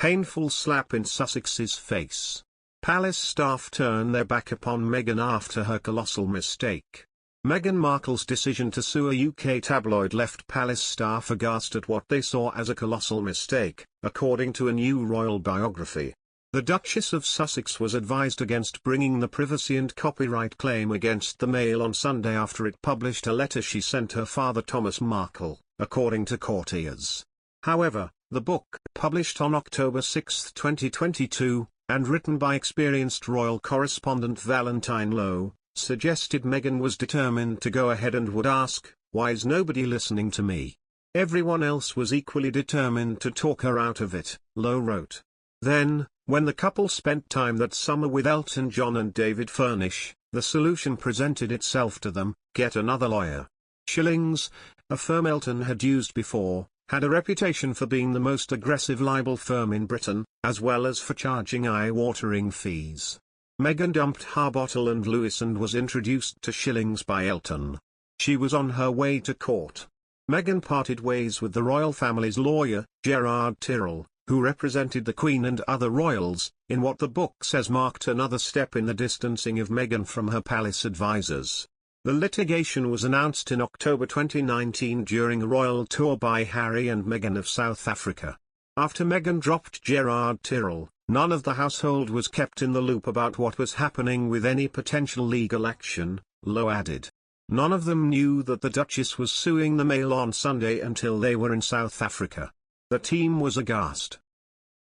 Painful slap in Sussex's face. Palace staff turn their back upon Meghan after her colossal mistake. Meghan Markle's decision to sue a UK tabloid left palace staff aghast at what they saw as a colossal mistake, according to a new royal biography. The Duchess of Sussex was advised against bringing the privacy and copyright claim against the Mail on Sunday after it published a letter she sent her father Thomas Markle, according to courtiers. However, the book, published on October 6, 2022, and written by experienced royal correspondent Valentine Lowe, suggested Meghan was determined to go ahead and would ask, "Why is nobody listening to me?" Everyone else was equally determined to talk her out of it, Lowe wrote. Then, when the couple spent time that summer with Elton John and David Furnish, the solution presented itself to them: get another lawyer. Shillings, a firm Elton had used before, had a reputation for being the most aggressive libel firm in Britain, as well as for charging eye-watering fees. Meghan dumped Harbottle and Lewis and was introduced to Shillings by Elton. She was on her way to court. Meghan parted ways with the royal family's lawyer, Gerard Tyrrell, who represented the Queen and other royals, in what the book says marked another step in the distancing of Meghan from her palace advisors. The litigation was announced in October 2019 during a royal tour by Harry and Meghan of South Africa. After Meghan dropped Gerard Tyrrell, none of the household was kept in the loop about what was happening with any potential legal action, Lowe added. None of them knew that the Duchess was suing the Mail on Sunday until they were in South Africa. The team was aghast.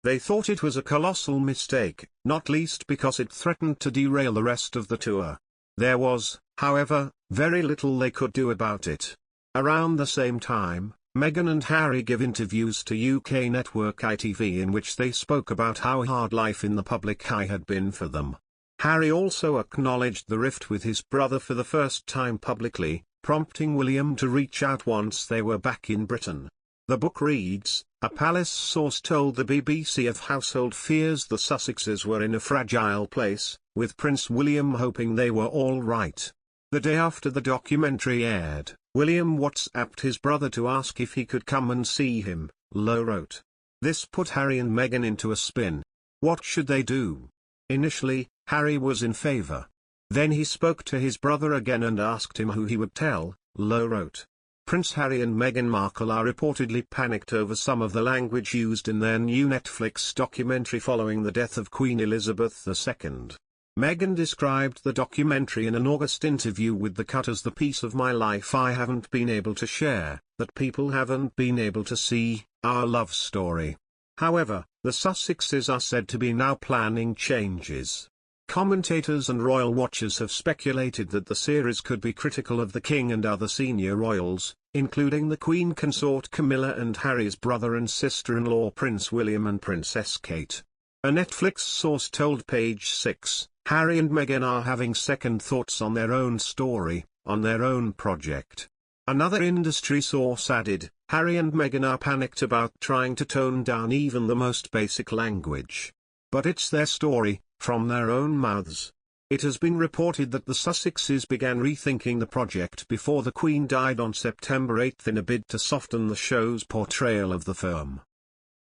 They thought it was a colossal mistake, not least because it threatened to derail the rest of the tour. There was, however, very little they could do about it. Around the same time, Meghan and Harry give interviews to UK network ITV in which they spoke about how hard life in the public eye had been for them. Harry also acknowledged the rift with his brother for the first time publicly, prompting William to reach out once they were back in Britain. The book reads, a palace source told the BBC of household fears the Sussexes were in a fragile place, with Prince William hoping they were all right. The day after the documentary aired, William WhatsApped his brother to ask if he could come and see him, Lowe wrote. This put Harry and Meghan into a spin. What should they do? Initially, Harry was in favour. Then he spoke to his brother again and asked him who he would tell, Lowe wrote. Prince Harry and Meghan Markle are reportedly panicked over some of the language used in their new Netflix documentary following the death of Queen Elizabeth II. Meghan described the documentary in an August interview with The Cut as the piece of my life I haven't been able to share, that people haven't been able to see, our love story. However, the Sussexes are said to be now planning changes. Commentators and royal watchers have speculated that the series could be critical of the King and other senior royals, including the Queen Consort Camilla and Harry's brother and sister-in-law Prince William and Princess Kate. A Netflix source told Page 6, Harry and Meghan are having second thoughts on their own story, on their own project. Another industry source added, Harry and Meghan are panicked about trying to tone down even the most basic language. But it's their story, from their own mouths. It has been reported that the Sussexes began rethinking the project before the Queen died on September 8 in a bid to soften the show's portrayal of the firm.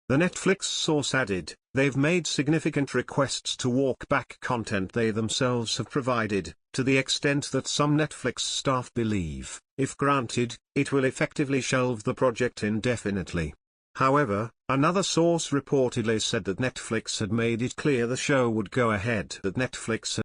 The Netflix source added, they've made significant requests to walk back content they themselves have provided, to the extent that some Netflix staff believe, if granted, it will effectively shelve the project indefinitely. However, another source reportedly said that Netflix had made it clear the show would go ahead. That Netflix